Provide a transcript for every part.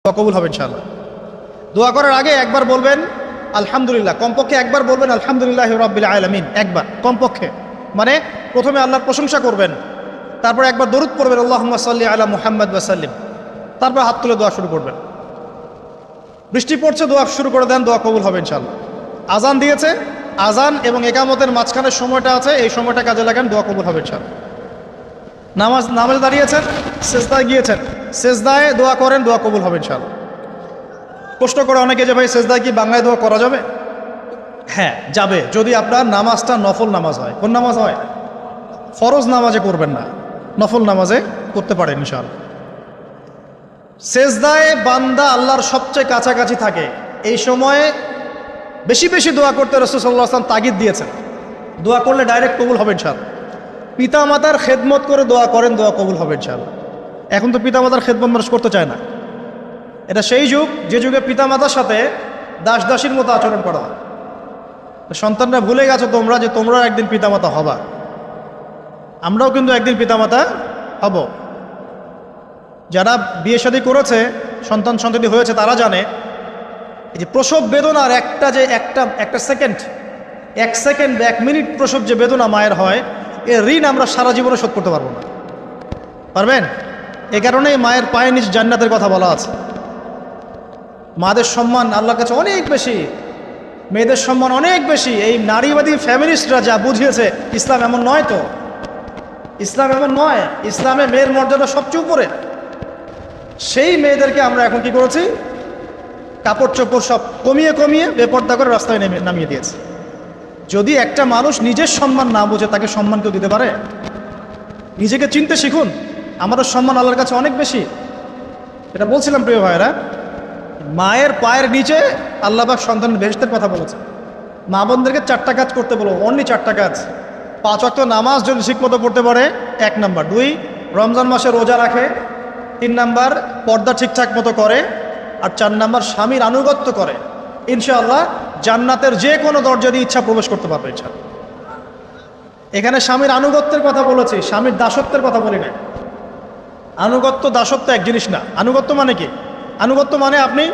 দোয়া কবুল হবে ইনশাআল্লাহ। দোয়া করার আগে একবার বলবেন আলহামদুলিল্লাহ, কমপক্ষে একবার বলবেন আলহামদুলিল্লাহি রাব্বিল আলামিন, একবার কমপক্ষে। মানে প্রথমে আল্লাহর প্রশংসা করবেন, তারপর একবার দরুদ পড়বেন আল্লাহুম্মা সাল্লি আলা মুহাম্মাদ ওয়া সাল্লিম, তারপর হাত তুলে দোয়া শুরু করবেন। বৃষ্টি পড়ছে, দোয়া শুরু করে দেন, দোয়া কবুল হবে ইনশাআল্লাহ। আজান দিয়েছে, আজান এবং একামতের মাঝখানের সময়টা আছে, এই সময়টা কাজে লাগান, দোয়া কবুল হবে ইনশাআল্লাহ। নামাজে দাঁড়িয়েছেন, সেজদায় গিয়েছেন, সেজদায় দোয়া করেন, দোয়া কবুল হবে ইনশাআল্লাহ। প্রশ্ন করে অনেকে যে ভাই সেজদায় কি বাংলায় দোয়া করা যাবে? হ্যাঁ যাবে, যদি আপনার নামাজটা নফল নামাজ হয়। কোন নামাজ হয়? ফরজ নামাজে করবেন না, নফল নামাজে করতে পারেন ইনশাআল্লাহ। সেজদায় বান্দা আল্লাহর সবচেয়ে কাছাকাছি থাকে, এই সময়ে বেশি বেশি দোয়া করতে রাসূল সাল্লাল্লাহু আলাইহি ওয়াসাল্লাম তাগিদ দিয়েছেন। দোয়া করলে ডাইরেক্ট কবুল হবে ইনশাআল্লাহ। পিতা মাতার খেদমত করে দোয়া করেন, দোয়া কবুল হবে ইনশাআল্লাহ। এখন তো পিতা মাতার খেদমত মানুষ করতে চায় না। এটা সেই যুগ যে যুগে পিতা মাতার সাথে দাস দাসীর মতো আচরণ করা হয়। সন্তানরা ভুলে গেছো তোমরা যে তোমরা একদিন পিতামাতা হবা। আমরাও কিন্তু একদিন পিতামাতা হব। যারা বিয়ে শাদী করেছে, সন্তান সন্ততি হয়েছে, তারা জানে এই যে প্রসব বেদনার একটা সেকেন্ড, এক মিনিট প্রসব যে বেদনা মায়ের হয়, এর ঋণ আমরা সারা জীবনে শোধ করতে পারবো না। পারবেন? এ কারণেই মায়ের পায়ের নিচ জান্নাতের কথা বলা আছে। মাদের সম্মান আল্লাহর কাছে অনেক বেশি, মেয়েদের সম্মান অনেক বেশি। এই নারীবাদী ফ্যামিলিস্টরা যা বুঝিয়েছে, ইসলাম এমন নয়। তো ইসলাম এমন নয়, ইসলামে মেয়ের মর্যাদা সবচেয়ে উপরে। সেই মেয়েদেরকে আমরা এখন কি করেছি? কাপড় চোপড় সব কমিয়ে কমিয়ে বেপর্দা করে রাস্তায় নামিয়ে দিয়েছে। যদি একটা মানুষ নিজের সম্মান না বোঝে, তাকে সম্মান কেউ দিতে পারে? নিজেকে চিনতে শিখুন। আমাদের সম্মান আল্লাহর কাছে অনেক বেশি। এটা বলছিলাম প্রিয় ভাইয়েরা, মায়ের পায়ের নিচে আল্লাহ পাক সন্তানের বেহেশতের কথা বলেছে। মা বোনদেরকে 4টা কাজ করতে বলো, অনলি 4টা কাজ। 5 ওয়াক্ত নামাজ যদি ঠিকমতো পড়তে পারে, 1 নাম্বার। 2, রমজান মাসে রোজা রাখে। 3 নাম্বার, পর্দা ঠিকঠাক মতো করে। আর 4 নাম্বার, স্বামীর আনুগত্য করে। ইনশাআল্লাহ জান্নাতের যে কোনো দরজা দিয়ে ইচ্ছা প্রবেশ করতে পারবে ইনশাআল্লাহ। এখানে স্বামীর আনুগত্যের কথা বলেছি, স্বামীর দাসত্বের কথা বলি না। আনুগত্য দাসত্ব এক জিনিস না। আনুগত্য মানে কি? আনুগত্য মানে আপনি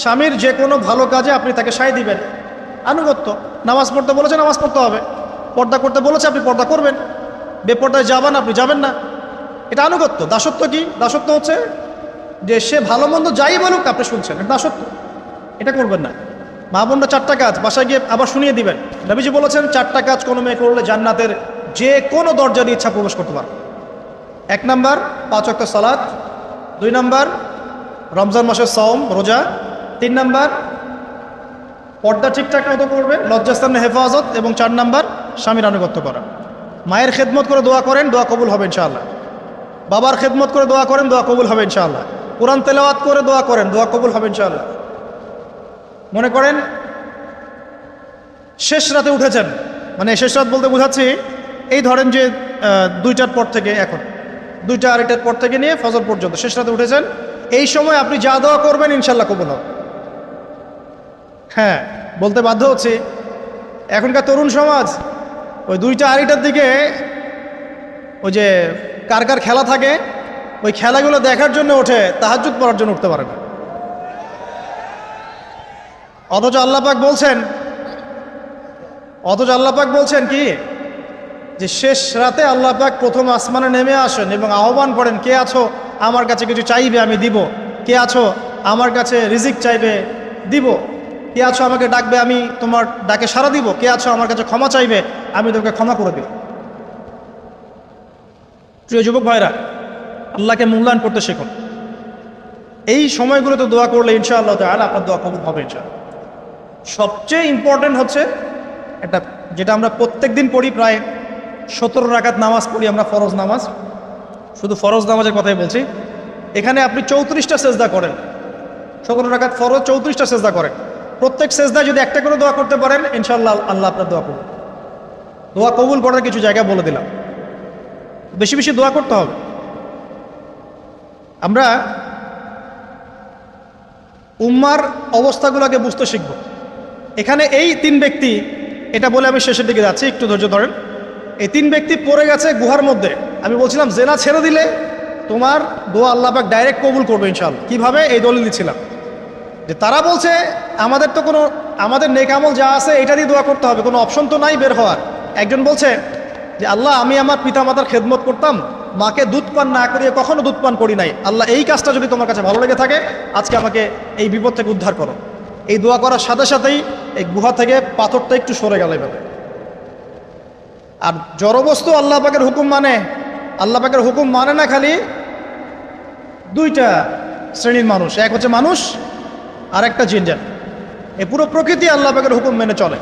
স্বামীর যে কোনো ভালো কাজে আপনি তাকে সায় দিবেন, আনুগত্য। নামাজ পড়তে বলেছে, নামাজ পড়তে হবে। পর্দা করতে বলেছে, আপনি পর্দা করবেন। বেপর্দায় যাবেন, আপনি যাবেন না। এটা আনুগত্য। দাসত্ব কি? দাসত্ব হচ্ছে যে সে ভালো মন্দ যাই বলুক আপনি শুনছেন, এটা দাসত্ব। এটা করবেন না। মা বোনরা 4টা কাজ বাসায় গিয়ে আবার শুনিয়ে দিবেন। নবীজি বলেছেন 4টা কাজ কোনো মেয়ে করলে জান্নাতের যে কোনো দরজা দিয়ে ইচ্ছা প্রবেশ করতে পারবে। 1 নাম্বার, 5 ওয়াক্ত সালাত। 2 নাম্বার, রমজান মাসের সওম রোজা। 3 নাম্বার, পর্দা ঠিকঠাক মতো করবে, লজ্জাস্থানের হেফাজত। এবং 4 নাম্বার, স্বামীর আনুগত্য করা। মায়ের খেদমত করে দোয়া করেন, দোয়া কবুল হবে ইনশাআল্লাহ। বাবার খেদমত করে দোয়া করেন, দোয়া কবুল হবে ইনশাআল্লাহ। কোরআন তেলাওয়াত করে দোয়া করেন, দোয়া কবুল হবে ইনশাআল্লাহ। মনে করেন শেষ রাতে উঠেছেন, মানে শেষ রাত বলতে বোঝাচ্ছি এই ধরেন যে 2টার পর থেকে, এখন 2টা 2:30টার পর থেকে নিয়ে ফজর পর্যন্ত শেষ রাতে উঠেছেন। এই সময় আপনি যা দোয়া করবেন ইনশাআল্লাহ কবুল হবে। হ্যাঁ, বলতে বাধ্য হচ্ছি, এখনকার তরুণ সমাজ ওই 2টা 2:30টার দিকে ওই যে কার কার খেলা থাকে, ওই খেলাগুলো দেখার জন্য ওঠে, তাহাজ্জুদ পড়ার জন্য উঠতে পারে না। অথচ আল্লাহ পাক বলছেন কি, যে শেষ রাতে আল্লাহ পাক প্রথম আসমানে নেমে আসেন এবং আহ্বান করেন, কে আছো আমার কাছে কিছু চাইবে আমি দিব, কে আছো আমার কাছে রিজিক চাইবে দিব, কে আছো আমাকে ডাকবে আমি তোমার ডাকে সাড়া দিব, কে আছো আমার কাছে ক্ষমা চাইবে আমি তোমাকে ক্ষমা করে দিব। প্রিয় যুবক ভাইরা, আল্লাহকে মূল্যায়ন করতে শেখুন। এই সময়গুলোতে দোয়া করলে ইনশাআল্লাহ তাআলা আপনার দোয়া কবুল হবে ইনশাআল্লাহ। সবচেয়ে ইম্পর্টেন্ট হচ্ছে এটা, যেটা আমরা প্রত্যেক দিন পড়ি, প্রায় 17 রাকাত নামাজ পড়ি আমরা, ফরজ নামাজ। শুধু ফরজ নামাজের কথাই বলছি। এখানে আপনি 34টা সেজদা করেন। 17 রাকাত ফরজ, 34টা সেজদা করেন। প্রত্যেক সেজদায় যদি একটা করে দোয়া করতে পারেন ইনশাআল্লাহ আল্লাহ আপনার দোয়া কবুল। দোয়া কবুল করার কিছু জায়গা বলে দিলাম। বেশি বেশি দোয়া করতে হবে। আমরা উম্মার অবস্থাগুলোকে বুঝতে শিখব। এখানে এই 3 ব্যক্তি, এটা বলে আমি শেষের দিকে যাচ্ছি, একটু ধৈর্য ধরেন। এই 3 ব্যক্তি পড়ে গেছে গুহার মধ্যে। আমি বলছিলাম জেনা ছেড়ে দিলে তোমার দোয়া আল্লাহ পাক ডাইরেক্ট কবুল করবে ইনশাআল্লাহ। কিভাবে? এই দলিল দিচ্ছিলাম যে তারা বলছে আমাদের তো কোনো, আমাদের নেক আমল যা আছে এটা দিয়ে দোয়া করতে হবে, কোনো অপশন তো নাই বের হওয়ার। একজন বলছে যে আল্লাহ, আমি আমার পিতামাতার খেদমত করতাম, মাকে দুধ পান না করিয়ে কখনো দুধ পান করি নাই, আল্লাহ এই কাজটা যদি তোমার কাছে ভালো লেগে থাকে আজকে আমাকে এই বিপদ থেকে উদ্ধার করো। এই দোয়া করার সাথে সাথেই এই গুহা থেকে পাথরটা একটু সরে গেল এভাবে। আর জড়বস্তু আল্লাহ পাকের হুকুম মানে, আল্লাহ পাকের হুকুম মানে না খালি দুইটা শ্রেণীর মানুষ, এক হচ্ছে মানুষ আর একটা জিনজাত। এই পুরো প্রকৃতি আল্লাহ পাকের হুকুম মেনে চলে।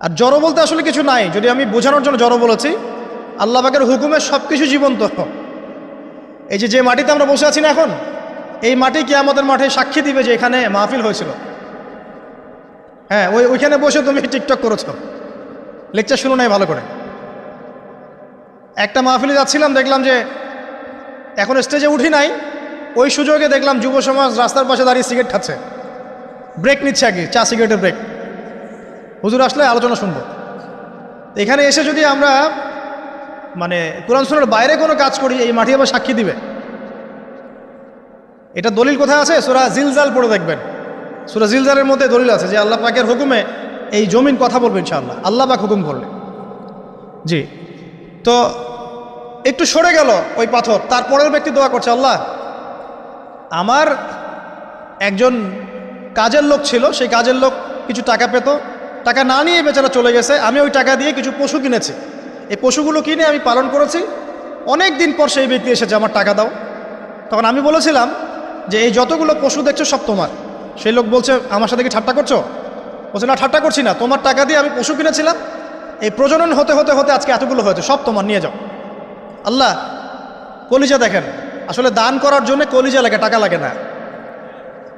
আর জড় বলতে আসলে কিছু নাই, যদি আমি বোঝানোর জন্য জড় বলেছি, আল্লাহ পাকের হুকুমে সব কিছু জীবন্ত। এই যে মাটিতে আমরা বসে আছি না এখন, এই মাটি কিয়ামতের মাঠে সাক্ষী দিবে যে এখানে মাহফিল হয়েছিল। হ্যাঁ, ওইখানে বসে তুমি টিকটক করেছ, লেকচার শুনো নাই ভালো করে। একটা মাহফিলে যাচ্ছিলাম, দেখলাম যে এখন স্টেজে উঠি নাই, ওই সুযোগে দেখলাম যুব সমাজ রাস্তার পাশে দাঁড়িয়ে সিগারেট খাচ্ছে, ব্রেক নিচ্ছে আর কি, চা সিগারেটের ব্রেক। হুজুর আসলে আলোচনা শুনবো। এখানে এসে যদি আমরা মানে কোরআন সুন্নাহর বাইরে কোনো কাজ করি, এই মাটি আবার সাক্ষী দিবে। এটা দলিল কোথায় আছে? সূরা জিলজাল পড়ে দেখবেন। সূরা জিলজালের মধ্যে দলিল আছে যে আল্লাহ পাকের হুকুমে এই জমিন কথা বলবে ইনশাআল্লাহ, আল্লাহ পাক হুকুম করলে। জি, তো একটু সরে গেল ওই পাথর, তারপরের ব্যক্তি দোয়া করছে, আল্লাহ, আমার একজন কাজের লোক ছিল, সেই কাজের লোক কিছু টাকা পেত, টাকা না নিয়ে বেচারা চলে গেছে, আমি ওই টাকা দিয়ে কিছু পশু কিনেছি, এই পশুগুলো কিনে আমি পালন করেছি, অনেক দিন পর সেই ব্যক্তি এসেছে আমার টাকা দাও। তখন আমি বলেছিলাম যে এই যতগুলো পশু দেখছো সব তোমার। সেই লোক বলছে, আমার সাথে কি ঠাট্টা করছো? বলছে, না ঠাট্টা করছি না, তোমার টাকা দিয়ে আমি পশু কিনেছিলাম, এই প্রজনন হতে হতে হতে আজকে এতগুলো হয়েছে, সব তোমার, নিয়ে যাও। আল্লাহ, কলিজা দেখেন, আসলে দান করার জন্য কলিজা লাগে, টাকা লাগে না।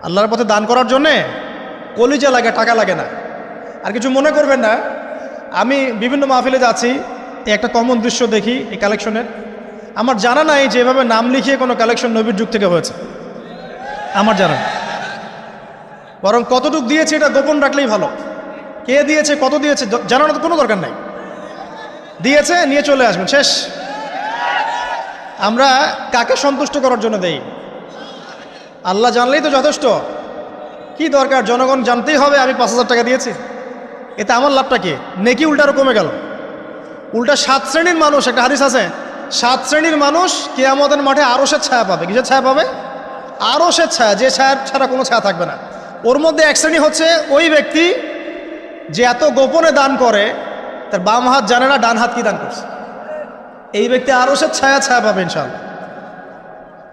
আল্লাহর পথে দান করার জন্যে কলিজা লাগে, টাকা লাগে না। আর কিছু মনে করবেন না, আমি বিভিন্ন মাহফিলে যাচ্ছি, একটা কমন দৃশ্য দেখি এই কালেকশনের। আমার জানা নাই যে এভাবে নাম লিখিয়ে কোনো কালেকশন নবীর যুগ থেকে হয়েছে, আমার জানা নেই। বরং কতটুক দিয়েছে এটা গোপন রাখলেই ভালো। কে দিয়েছে, কত দিয়েছে জানানোর তো কোনো দরকার নাই। দিয়েছে, নিয়ে চলে আসবেন, শেষ। আমরা কাকে সন্তুষ্ট করার জন্য দেই? আল্লাহ জানলেই তো যথেষ্ট। কি দরকার জনগণ জানতেই হবে আমি 5,000 টাকা দিয়েছি? এতে আমার লাভটা কি? নেকি উল্টারও কমে গেল। উল্টা 7 শ্রেণীর মানুষ, একটা হাদিস আছে, 7 শ্রেণীর মানুষ কিয়ামতের মাঠে আরশের ছায়া পাবে। কিসের ছায়া পাবে? আরশের ছায়া, যে ছায়া ছাড়া কোনো ছায়া থাকবে না। ওর মধ্যে এক শ্রেণী হচ্ছে ওই ব্যক্তি যে এত গোপনে দান করে, তার বাম হাত জানে না ডান হাত কি দান করছে। এই ব্যক্তি আরশের ছায়া পাবে ইনশাআল্লাহ।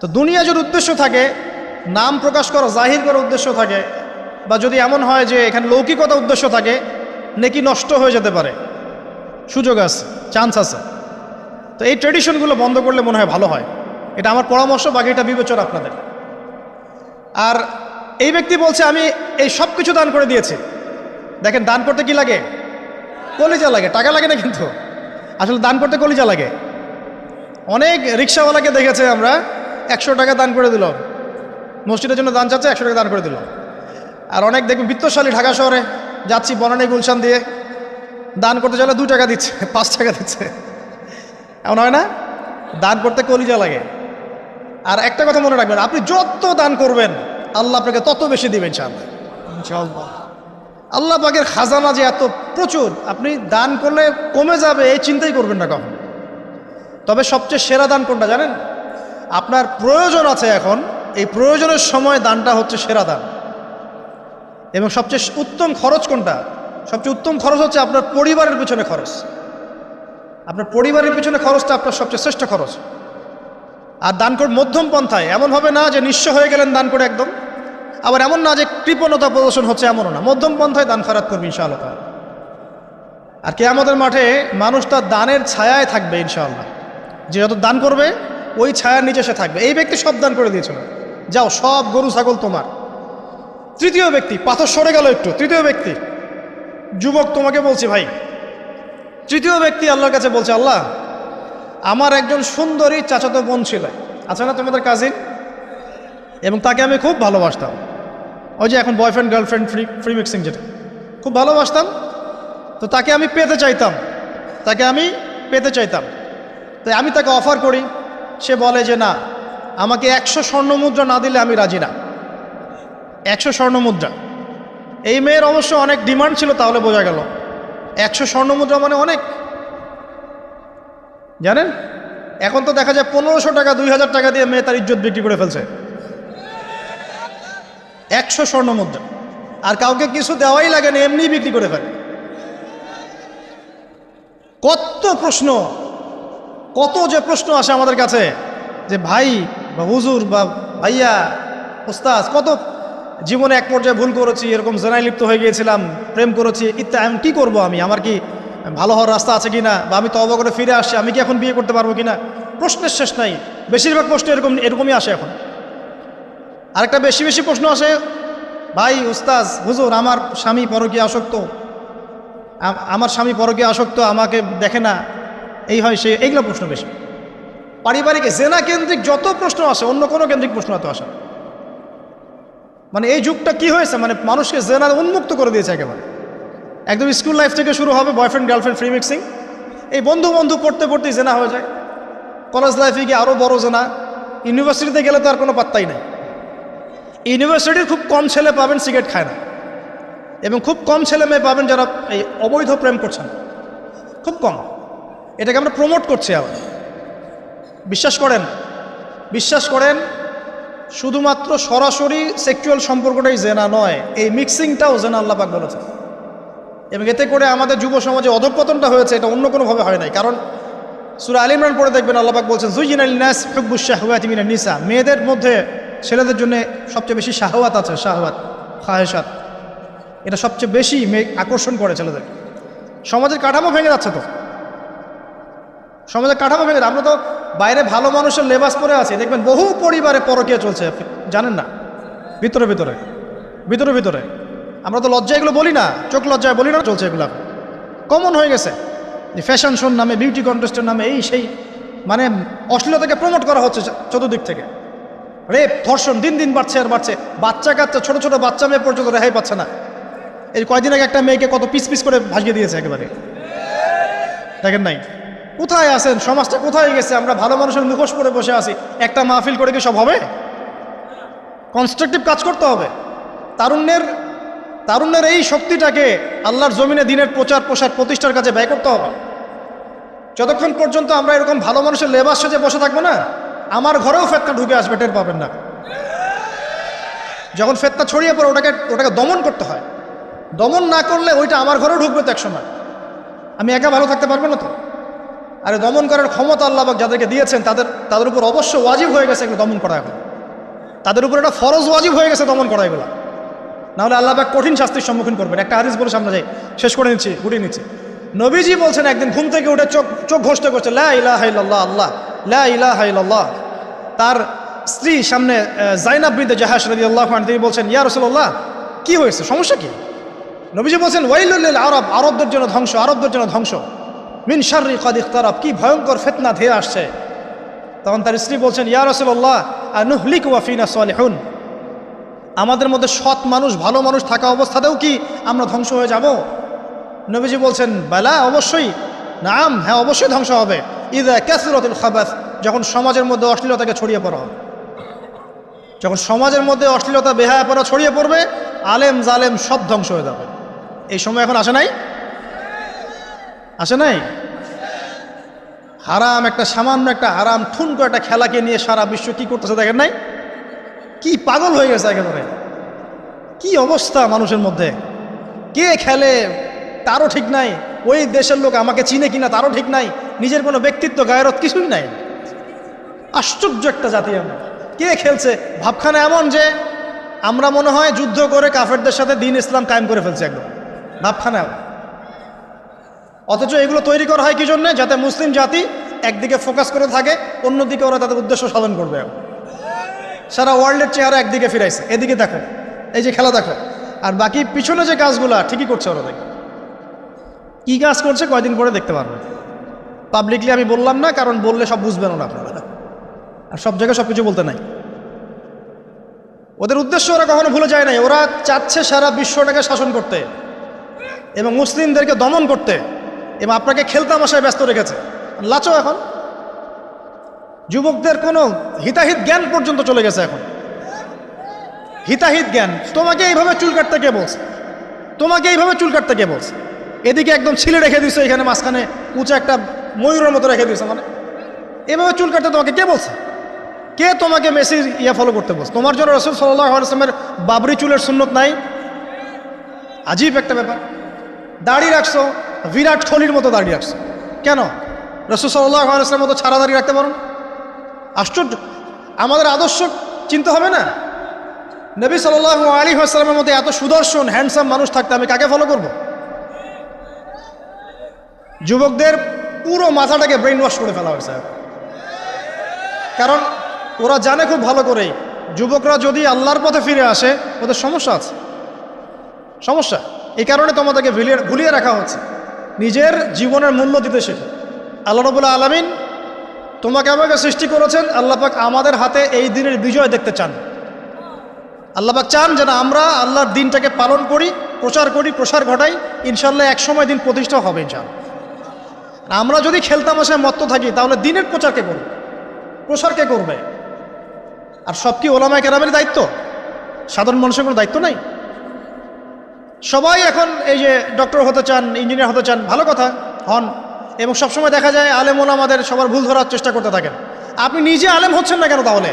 তো দুনিয়া যদি উদ্দেশ্য থাকে, নাম প্রকাশ করা, জাহির করার উদ্দেশ্য থাকে, বা যদি এমন হয় যে এখানে লৌকিকতা উদ্দেশ্য থাকে, নেকি নষ্ট হয়ে যেতে পারে, সুযোগ আছে, চান্স আছে। তো এই ট্রেডিশনগুলো বন্ধ করলে মনে হয় ভালো হয়। এটা আমার পরামর্শ, বাকিটা বিবেচনা আপনাদের। আর এই ব্যক্তি বলছে আমি এই সব কিছু দান করে দিয়েছি। দেখেন, দান করতে কি লাগে? কলিজা লাগে, টাকা লাগে না কিন্তু। আসলে দান করতে কলিজা লাগে। অনেক রিক্সাওয়ালাকে দেখেছে আমরা, 100 টাকা দান করে দিল, মসজিদের জন্য দান চাচ্ছে, 100 টাকা দান করে দিল। আর অনেক দেখবেন বিত্তশালী, ঢাকা শহরে যাচ্ছি বনানী গুলশান দিয়ে, দান করতে চাইলে 2 টাকা দিচ্ছে, 5 টাকা দিচ্ছে। এমন হয় না? দান করতে কলিজা লাগে। আর একটা কথা মনে রাখবেন, আপনি যত দান করবেন আল্লাহ আপনাকে তত বেশি দিবেন ইনশাআল্লাহ। আল্লাহ পাকের খাজানা যে এত প্রচুর, আপনি দান করলে কমে যাবে এই চিন্তাই করবেন না কখন। তবে সবচেয়ে সেরা দান কোনটা জানেন? আপনার প্রয়োজন আছে এখন, এই প্রয়োজনের সময় দানটা হচ্ছে সেরা দান। এবং সবচেয়ে উত্তম খরচ কোনটা? সবচেয়ে উত্তম খরচ হচ্ছে আপনার পরিবারের পিছনে খরচ। আপনার পরিবারের পিছনে খরচটা আপনার সবচেয়ে শ্রেষ্ঠ খরচ। আর দান করে মধ্যম পন্থায়, এমন হবে না যে নিঃস্ব হয়ে গেলেন দান করে একদম, আবার এমন না যে কৃপণতা প্রদর্শন হচ্ছে, এমনও না। মধ্যম পন্থায় দান খয়রাত করবে ইনশাআল্লাহ। আর কিয়ামতের মাঠে মানুষ তার দানের ছায়ায় থাকবে ইনশাআল্লাহ। যে যত দান করবে ওই ছায়ার নিচে সে থাকবে। এই ব্যক্তি সব দান করে দিয়েছিল, যাও সব গরু ছাগল তোমার। তৃতীয় ব্যক্তি, পাথর সরে গেল একটু, তৃতীয় ব্যক্তি, যুবক তোমাকে বলছি ভাই, তৃতীয় ব্যক্তি আল্লাহর কাছে বলছে, আল্লাহ, আমার একজন সুন্দরী চাচাতো বোন ছিল, আছে না তোমাদের কাজিন, এবং তাকে আমি খুব ভালোবাসতাম। ওই যে এখন বয়ফ্রেন্ড গার্লফ্রেন্ড ফ্রি মিক্সিং, যেটা খুব ভালোবাসতাম। তো তাকে আমি পেতে চাইতাম, তাই আমি তাকে অফার করি সে বলে যে না, আমাকে 100 স্বর্ণ মুদ্রা না দিলে আমি রাজি না। 100 স্বর্ণ মুদ্রা। এই মেয়ের অবশ্য অনেক ডিমান্ড ছিল, তাহলে বোঝা গেল 100 স্বর্ণ মুদ্রা মানে অনেক। জানেন, এখন তো দেখা যায় 1500 টাকা 2000 টাকা দিয়ে মেয়ে তার ইজ্জত বিক্রি করে ফেলছে। 100 স্বর্ণ মুদ্রা, আর কাউকে কিছু দেওয়াই লাগে না, এমনি বিক্রি করে ফেলে। কত প্রশ্ন, কত যে প্রশ্ন আসে আমাদের কাছে যে ভাই বা হুজুর বা ভাইয়া ওস্তাদ, কত জীবনে এক পর্যায়ে ভুল করেছি, এরকম জেনায় লিপ্ত হয়ে গিয়েছিলাম, প্রেম করেছি, ইত্যাদি। আমি কী করবো, আমার কি ভালো হওয়ার রাস্তা আছে কিনা, বা আমি তওবা করে ফিরে আসছি, আমি কি এখন বিয়ে করতে পারবো কিনা? প্রশ্নের শেষ নাই। বেশিরভাগ প্রশ্ন এরকমই আসে এখন। আরেকটা বেশি বেশি প্রশ্ন আসে, ভাই উস্তাজ হুজুর, আমার স্বামী পরকীয়া আসক্ত, আমার স্বামী পরকীয়া আসক্ত, আমাকে দেখে না, এই হয় সে, এইগুলো প্রশ্ন বেশি। পারিবারিক জেনা কেন্দ্রিক যত প্রশ্ন আসে, অন্য কোনো কেন্দ্রিক প্রশ্ন এত আসে। মানে এই যুগটা কি হয়েছে, মানে মানুষকে জেনা উন্মুক্ত করে দিয়েছে একেবারে। একদম স্কুল লাইফ থেকে শুরু হবে বয়ফ্রেন্ড গার্লফ্রেন্ড ফ্রি মিক্সিং, এই বন্ধু বন্ধু পড়তে পড়তেই জেনা হয়ে যায়। কলেজ লাইফে গিয়ে আরও বড় জেনা। ইউনিভার্সিটিতে গেলে তো আর কোনো পাত্তাই নাই। ইউনিভার্সিটির খুব কম ছেলে পাবেন সিগারেট খায় না, এবং খুব কম ছেলে মেয়ে পাবেন যারা এই অবৈধ প্রেম করছেন, খুব কম। এটাকে আমরা প্রমোট করছি আবার। বিশ্বাস করেন শুধুমাত্র সরাসরি সেক্সুয়াল সম্পর্কটাই জেনা নয়, এই মিক্সিংটাও জেনা আল্লাহ পাক বলেছেন। এবং এতে করে আমাদের যুব সমাজে অধঃপতনটা হয়েছে, এটা অন্য কোনোভাবে হয় নাই। কারণ সূরা আলে ইমরান পড়ে দেখবেন আল্লাহ পাক বলছেন যুয়িনা লিন-নাস হুব্বুশ শাহওয়াতি মিনান নিসা, মেয়েদের মধ্যে ছেলেদের জন্য সবচেয়ে বেশি শাহওয়াত আছে, শাহওয়াত খায়েশাত, এটা সবচেয়ে বেশি আকর্ষণ করে ছেলেদের। সমাজের কাঠামো ভেঙে যাচ্ছে তো, সমাজের কাঠামো ভেঙে। আমরা তো বাইরে ভালো মানুষের লেবাস পরে আছি, দেখবেন বহু পরিবারে পরকীয়া চলছে, জানেন না, ভিতরে ভিতরে ভিতরে ভিতরে। আমরা তো লজ্জা এগুলো বলি না, চোখ লজ্জায় বলি না, চলছে এগুলো, কমন হয়ে গেছে। যে ফ্যাশন শোর নামে, বিউটি কন্টেস্টের নামে, এই সেই, মানে অশ্লীলতাকে প্রমোট করা হচ্ছে চতুর্দিক থেকে। রেপ ধর্ষণ দিন দিন বাড়ছে আর বাড়ছে। বাচ্চা কাচ্চা, ছোট ছোট বাচ্চা মেয়ে পর্যন্ত রেহাই পাচ্ছে না। এই কয়দিন আগে একটা মেয়েকে কত পিস পিস করে ভাসিয়ে দিয়েছে একেবারে, দেখেন নাই? কোথায় আছেন, সমাজটা কোথায় গেছে? আমরা ভালো মানুষের মুখোশ পরে বসে আছি। একটা মাহফিল করে কি সব হবে? কনস্ট্রাকটিভ কাজ করতে হবে। তারুণ্যের এই শক্তিটাকে আল্লাহর জমিনে দিনের প্রচার প্রসার প্রতিষ্ঠার কাজে ব্যয় করতে হবে। যতক্ষণ পর্যন্ত আমরা এরকম ভালো মানুষের লেবাস সাজে বসে থাকবো না, আমার ঘরেও ফেতনা ঢুকে আসবে, টের পাবেন না। যখন ফেতনা ছড়িয়ে পড়ে ওটাকে দমন করতে হয়। দমন না করলে ওইটা আমার ঘরেও ঢুকবে তো একসময়, আমি একা ভালো থাকতে পারবো না তো। আরে দমন করার ক্ষমতা আল্লাহ পাক যাদেরকে দিয়েছেন তাদের উপর অবশ্য ওয়াজিব হয়ে গেছে এগুলো দমন করা। এখন তাদের উপর একটা ফরজ ওয়াজিব হয়ে গেছে দমন করা এগুলো, নাহলে আল্লাহ পাক কঠিন শাস্তির সম্মুখীন করবেন। একটা হাদিস বলে সামনে যাই, শেষ করে গুটিয়ে নিচ্ছি। নবীজি বলছেন একদিন ঘুম থেকে উঠে চোখ ঘষতে করছে লা ইলাহা ইল্লাল্লাহ, আল্লাহ লা ইলাহা ইল্লাল্লাহ। তার স্ত্রী সামনে যায়নাব বিনতে জাহাশ রাদিয়াল্লাহু আনহা, তিনি বলছেন ইয়া রাসূলুল্লাহ, কি হয়েছে, সমস্যা কি? নবীজি বলছেন ওয়াইলুল লিল আরব, আরবদের জন্য ধ্বংস, আরবদের জন্য ধ্বংস। মিন শাররি কাদ ইখতারাব, কি ভয়ঙ্কর ফিতনা ধেয়ে আসছে। তখন তার স্ত্রী বলছেন ইয়া রাসূলুল্লাহ আনুহলিকু ওয়া ফিনা সালিহুন, আমাদের মধ্যে সৎ মানুষ ভালো মানুষ থাকা অবস্থাতেও কি আমরা ধ্বংস হয়ে যাব? নবীজি বলছেন বালা, অবশ্যই, নাম, হ্যাঁ অবশ্যই ধ্বংস হবে। ইযা কাসরাতুল খাবাস, যখন সমাজের মধ্যে অশ্লীলতাকে ছড়িয়ে পড়া হবে। যখন সমাজের মধ্যে অশ্লীলতা বেহায়াপনা ছড়িয়ে পড়বে, আলেম জালেম সব ধ্বংস হয়ে যাবে। এই সময় এখন আসে নাই? আসে নাই? হারাম, একটা সামান্য একটা হারাম ঠুনকো একটা খেলাকে নিয়ে সারা বিশ্ব কি করতেছে দেখেন নাই? কি পাগল হয়ে গেছে একেবারে, কি অবস্থা মানুষের মধ্যে। কে খেলে তারও ঠিক নাই, ওই দেশের লোক আমাকে চিনে কিনা তারও ঠিক নাই, নিজের কোনো ব্যক্তিত্ব গায়রত কিছুই নাই। আশ্চর্য একটা জাতি আমরা। কে খেলছে? ভাবখানা এমন যে আমরা মনে হয় যুদ্ধ করে কাফেরদের সাথে দ্বীন ইসলাম কায়েম করে ফেলছে একদম, ভাবখানা। অথচ এগুলো তৈরি করা হয় কি জন্য? যাতে মুসলিম জাতি একদিকে ফোকাস করে থাকে, অন্যদিকে ওরা তাদের উদ্দেশ্য সাধন করবে। সারা ওয়ার্ল্ডের চেহারা একদিকে ফিরাইছে, এদিকে দেখো, এই যে খেলা দেখো, আর বাকি পিছনে যে কাজগুলা ঠিকই করছে ওরা। দেখো কি কাজ করছে, কয়দিন পরে দেখতে পারবে। পাবলিকলি আমি বললাম না, কারণ বললে সব বুঝবেন না আপনারা, আর সব জায়গায় সব কিছু বলতে নাই। ওদের উদ্দেশ্য ওরা কখনো ভুলে যায় নাই। ওরা চাচ্ছে সারা বিশ্বটাকে শাসন করতে এবং মুসলিমদেরকে দমন করতে, এবং আপনাকে খেলতামাশায় ব্যস্ত রেখেছে। লাচো এখন যুবকদের কোনো হিতাহিত জ্ঞান পর্যন্ত চলে গেছে এখন। হিতাহিত জ্ঞান, তোমাকে এইভাবে চুল কাটতে কে বলছে? তোমাকে এইভাবে চুল কাটতে কে বলছে? এদিকে একদম ছিলে রেখে দিছো, এখানে মাঝখানে উঁচা একটা ময়ূরের মতো রেখে দিছো, মানে এভাবে চুল কাটতে তোমাকে কে বলছে? কে তোমাকে মেসির ফলো করতে বলছে? তোমার জন্য রাসূল সাল্লাল্লাহু আলাইহি ওয়াসাল্লামের বাবরি চুলের সুন্নত নাই? আজীব একটা ব্যাপার। দাড়ি রাখছো, বিরাট কোহলির মতো দাড়ি রাখছো, কেন? রাসূল সাল্লাল্লাহু আলাইহি ওয়াসাল্লামের মতো ছাড়া দাড়ি রাখতে পারো না? আশ্চর্য। আমাদের আদর্শ চিন্তা হবে না? নবী সাল্লাল্লাহু আলাইহি ওয়াসাল্লামের মতো এত সুদর্শন হ্যান্ডসাম মানুষ থাকতে আমি কাকে ফলো করব? যুবকদের পুরো মাথাটাকে ব্রেইন ওয়াশ করে ফেলা হয়েছে। কারণ ওরা জানে খুব ভালো করেই, যুবকরা যদি আল্লাহর পথে ফিরে আসে ওদের সমস্যা আছে, সমস্যা। এই কারণে তোমাদেরকে ভুলিয়ে রাখা হচ্ছে। নিজের জীবনের মূল্য দিতে শেখো। আল্লাহ রাব্বুল আলামিন তোমাকে আমাকে সৃষ্টি করেছেন, আল্লাহ পাক আমাদের হাতে এই দিনের বিজয় দেখতে চান। আল্লাহ পাক চান যেন আমরা আল্লাহর দিনটাকে পালন করি, প্রচার করি, প্রসার ঘটাই। ইনশাল্লাহ এক সময় দিন প্রতিষ্ঠা হবে ইনশাল্লাহ। আমরা যদি খেলতামাশায় মত্ত থাকি তাহলে দিনের প্রচার কে করবে? প্রসার কে করবে? আর সব কি ওলামায়ে কেরামের দায়িত্ব? সাধারণ মানুষের কোনো দায়িত্ব নাই? সবাই এখন এই যে ডক্টর হতে চান, ইঞ্জিনিয়ার হতে চান, ভালো কথা, হন। এবং সবসময় দেখা যায় আলেম ওলামাদের সবার ভুল ধরার চেষ্টা করতে থাকেন। আপনি নিজে আলেম হচ্ছেন না কেন? তাহলে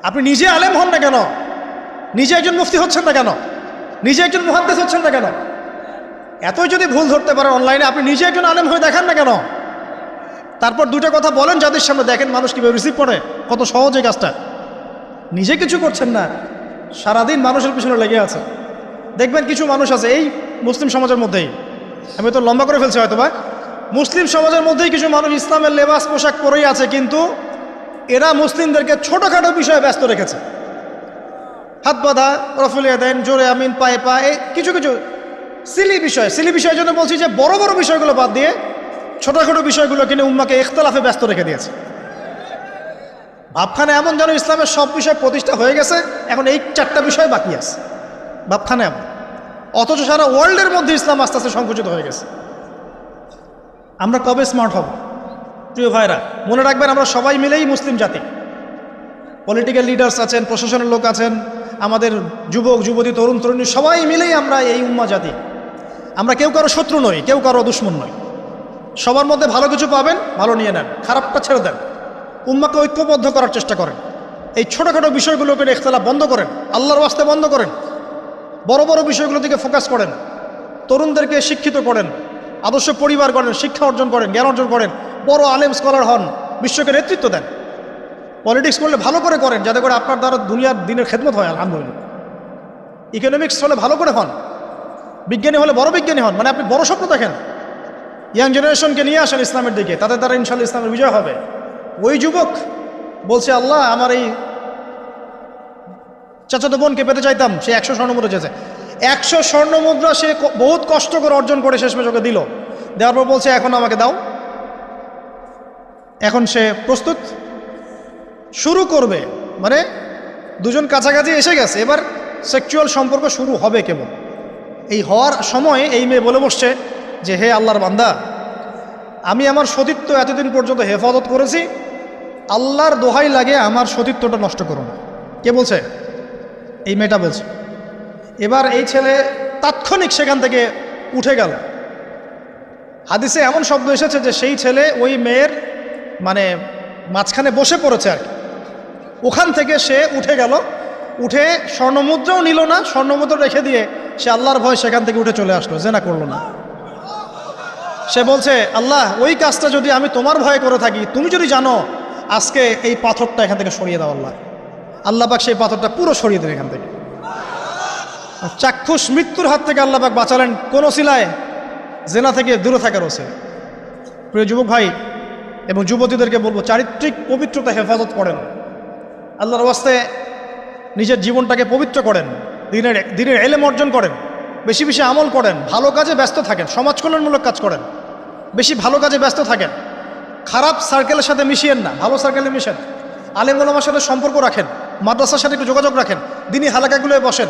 আপনি নিজে আলেম হন না কেন? নিজে একজন মুফতি হচ্ছেন না কেন? নিজে একজন মুহাদ্দিস হচ্ছেন না কেন? এতই যদি ভুল ধরতে পারেন অনলাইনে, আপনি নিজে একজন আলেম হয়ে দেখান না কেন? তারপর দুটো কথা বলেন যাদের সামনে, দেখেন মানুষ কীভাবে রিসিভ করে। কত সহজ এই কাজটা। নিজে কিছু করছেন না, সারাদিন মানুষের পিছনে লেগে আছে। দেখবেন কিছু মানুষ আছে এই মুসলিম সমাজের মধ্যেই, আমি তো লম্বা করে ফেলছি হয়তো বা, মুসলিম সমাজের মধ্যেই কিছু মানুষ ইসলামের লেবাস পোশাক পরেই আছে, কিন্তু এরা মুসলিমদেরকে ছোটোখাটো বিষয়ে ব্যস্ত রেখেছে। হাত বাঁধা, রফুলিয়া দেন, জোরে আমিন, পায়ে পা, এই কিছু কিছু সিলি বিষয়ের জন্য বলছি যে বড় বড় বিষয়গুলো বাদ দিয়ে ছোটোখাটো বিষয়গুলো কিনে উম্মাকে ইখতিলাফে ব্যস্ত রেখে দিয়েছে। ভাবখানে এমন যেন ইসলামের সব বিষয় প্রতিষ্ঠা হয়ে গেছে, এখন এই 4টা বিষয় বাকি আছে। ভাবখানে এমন, অথচ সারা ওয়ার্ল্ডের মধ্যে ইসলাম আস্তে আস্তে সংকুচিত হয়ে গেছে। আমরা কবে স্মার্ট হব? প্রিয় ভাইরা, মনে রাখবেন আমরা সবাই মিলেই মুসলিম জাতি। পলিটিক্যাল লিডার্স আছেন, প্রশাসনের লোক আছেন, আমাদের যুবক যুবতী, তরুণ তরুণী, সবাই মিলেই আমরা এই উম্মা জাতি। আমরা কেউ কারো শত্রু নই, কেউ কারো দুশমন নই। সবার মধ্যে ভালো কিছু পাবেন, ভালো নিয়ে নেন, খারাপটা ছেড়ে দেন। উম্মাকে ঐক্যবদ্ধ করার চেষ্টা করেন। এই ছোটোখাটো বিষয়গুলোকে ইখতিলাফ বন্ধ করেন, আল্লাহর ওয়াস্তে বন্ধ করেন। বড় বড় বিষয়গুলো দিকে ফোকাস করেন। তরুণদেরকে শিক্ষিত করেন, আদর্শ পরিবার করেন, শিক্ষা অর্জন করেন, জ্ঞান অর্জন করেন, বড় আলেম স্কলার হন, বিশ্বকে নেতৃত্ব দেন। পলিটিক্স করলে ভালো করে করেন, যাতে করে আপনার দ্বারা দুনিয়ার দিনের খেদমত হয়। আলহামদুলিল্লাহ। ইকোনমিক্স হলে ভালো করে হন, বিজ্ঞানী হলে বড় বিজ্ঞানী হন, মানে আপনি বড় স্বপ্ন দেখেন। ইয়াং জেনারেশনকে নিয়ে আসেন ইসলামের দিকে, তাদের দ্বারা ইনশাআল্লাহ ইসলামের বিজয় হবে। ওই যুবক বলছে, আল্লাহ আমার এই চাচাতো বোনকে পেতে চাইতাম, সে 100 স্বর্ণমুদ্রা চেয়েছে। 100 স্বর্ণমুদ্রা সে বহুত কষ্ট করে অর্জন করে শেষমেশ ওকে দিল। দেওয়ার পর বলছে, এখন আমাকে দাও। এখন সে প্রস্তুত, শুরু করবে, মানে দুজন কাছাকাছি এসে গেছে, এবার সেক্সুয়াল সম্পর্ক শুরু হবে কেবল। এই হওয়ার সময় এই মেয়ে বলে বসছে যে, হে আল্লাহর বান্দা, আমি আমার সতীত্ব এতদিন পর্যন্ত হেফাজত করেছি, আল্লাহর দোহাই লাগে আমার সতীত্বটা নষ্ট করো না। কে বলছে? এই মেয়েটা বলছে। এবার এই ছেলে তাৎক্ষণিক সেখান থেকে উঠে গেল। হাদিসে এমন শব্দ এসেছে যে সেই ছেলে ওই মেয়ের মানে মাঝখানে বসে পড়েছে আর কি। ওখান থেকে সে উঠে গেল, উঠে স্বর্ণমুদ্রাও নিল না, স্বর্ণমুদ্রা রেখে দিয়ে সে আল্লাহর ভয় সেখান থেকে উঠে চলে আসলো, জেনা করলো না। সে বলছে, আল্লাহ ওই কাজটা যদি আমি তোমার ভয়ে করে থাকি, তুমি যদি জানো, আজকে এই পাথরটা এখান থেকে সরিয়ে দাও। আল্লাহ পাক সেই পাথরটা পুরো সরিয়ে দেন এখান থেকে। চাক্ষুষ মৃত্যুর হাত থেকে আল্লাহ পাক বাঁচালেন কোন ওসিলায়? জেনা থেকে দূরে থাকার ওসিলায়। প্রিয় যুবক ভাই এবং যুবতীদেরকে বলবো, চারিত্রিক পবিত্রতা হেফাজত করেন, আল্লাহর ওয়াস্তে নিজের জীবনটাকে পবিত্র করেন, দিনের ইলম অর্জন করেন, বেশি বেশি আমল করেন, ভালো কাজে ব্যস্ত থাকেন, সমাজ কল্যাণমূলক কাজ করেন, বেশি ভালো কাজে ব্যস্ত থাকেন। খারাপ সার্কেলের সাথে মিশিয়েন না, ভালো সার্কেলে মিশেন। আলেম ওলামার সাথে সম্পর্ক রাখেন, মাদ্রাসার সাথে একটু যোগাযোগ রাখেন, দিনী হালাকাগুলোয় বসেন।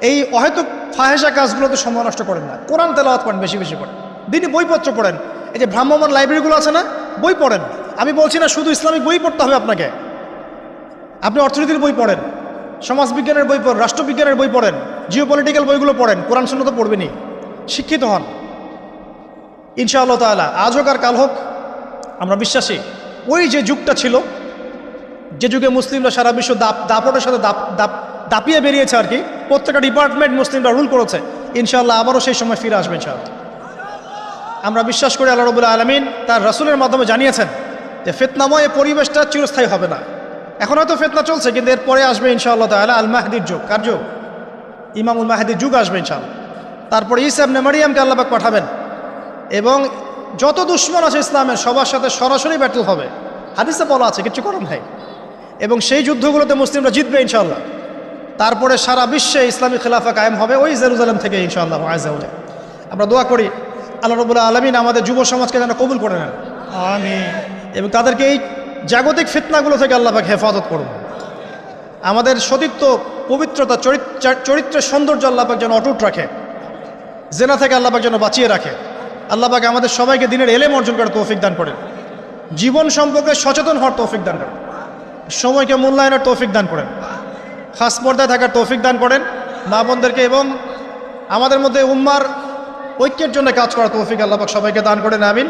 এই অহেতুক ফাহেসা কাজগুলোতে সময় নষ্ট করেন না। কোরআন তেলাওয়াত করেন, বেশি বেশি করেন, দিনী বইপত্র পড়েন। এই যে ভ্রাম্যমাণ লাইব্রেরিগুলো আছে না, বই পড়েন। আমি বলছি না শুধু ইসলামিক বই পড়তে হবে আপনাকে, আপনি অর্থনীতির বই পড়েন, সমাজবিজ্ঞানের বই পড়েন, রাষ্ট্রবিজ্ঞানের বই পড়েন, জিওপলিটিক্যাল বইগুলো পড়েন, কোরআন সুন্নাহ তো পড়বেনই, শিক্ষিত হন ইনশাআল্লাহ তাআলা। আজ হোক আর কাল হোক আমরা বিশ্বাসী ওই যে যুগটা ছিল, যে যুগে মুসলিমরা সারা বিশ্ব দাপটের সাথে দাপিয়ে বেরিয়েছে আর কি, প্রত্যেকটা ডিপার্টমেন্ট মুসলিমরা রুল করেছে, ইনশাআল্লাহ আবারও সেই সময় ফিরে আসবে ইনশাআল্লাহ। আমরা বিশ্বাস করি আল্লাহ রাব্বুল আলামিন তার রাসূলের মাধ্যমে জানিয়েছেন যে ফিতনাময় এই পরিবেশটা চিরস্থায়ী হবে না। এখন হয়তো ফিতনা চলছে, কিন্তু এরপরে আসবে ইনশাআল্লাহ তাআলা আল মাহদির যুগ। কার যুগ? ইমামুল মাহদির যুগ আসবে ইনশাআল্লাহ। তারপরে ঈসা ইবনে মারইয়ামকে আল্লাহ পাক পাঠাবেন এবং যত দুশমন আছে ইসলামের সবার সাথে সরাসরি ব্যাটল হবে, হাদিসে বলা আছে, কিছু করার নাই। এবং সেই যুদ্ধগুলোতে মুসলিমরা জিতবে ইনশাআল্লাহ। তারপরে সারা বিশ্বে ইসলামী খেলাফা কায়েম হবে ওই জেরুজালেম থেকে ইনশাআল্লাহ আযজা ওয়া জাল। আমরা দোয়া করি আল্লাহ রাব্বুল আলামিন আমাদের যুব সমাজকে যেন কবুল করে নেন, আমিন, এবং তাদেরকে এই জাগতিক ফিতনাগুলো থেকে আল্লাহ পাক হেফাজত করুন। আমাদের সতীত্ব, পবিত্রতা, চরিত্রের সৌন্দর্য আল্লাহ পাক যেন অটুট রাখে, জেনা থেকে আল্লাহ পাক যেন বাঁচিয়ে রাখে। আল্লাহ পাক আমাদের সবাইকে দিনের এলেম অর্জন করার তৌফিক দান করেন, জীবন সম্পর্কে সচেতন হওয়ার তৌফিক দান করেন, সময়কে মূল্যায়নের তৌফিক দান করেন, খাস পর্দায় থাকার তৌফিক দান করেন মা বোনদেরকে, এবং আমাদের মধ্যে উম্মার ঐক্যের জন্য কাজ করার তৌফিক আল্লাহ পাক সবাইকে দান করেন, আমিন।